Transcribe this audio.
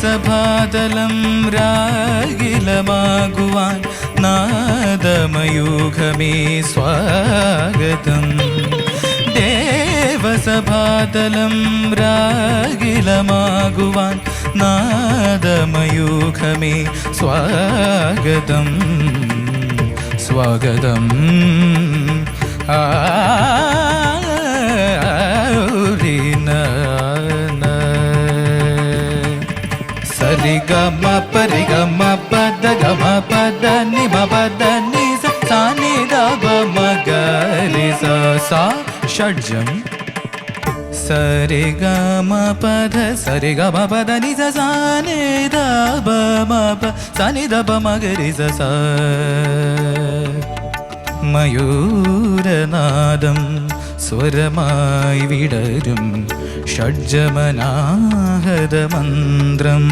ദേവസഭാതലം രാഗിലമാകുവാൻ നാദമയൂഖമേ സ്വാഗതം. ദേവസഭാതലം രാഗിലമാകുവാൻ നാദമയൂഖമേ സ്വാഗതം സ്വാഗതം. സരിഗമ പരിഗമ പദ ഗമ പദ നിമ പദ നി സ നി ധ പ മ ഗ രി സ സ ഷഡ്ജം. സരിഗമ പദ സരിഗമ പദ നി സ നി ധ പ മ പ നി ധ പ മ ഗ രി സ സ. മയൂരനാദം സ്വരമായി വിടരും ഷഡ്ജമനാഹത മന്ത്രം.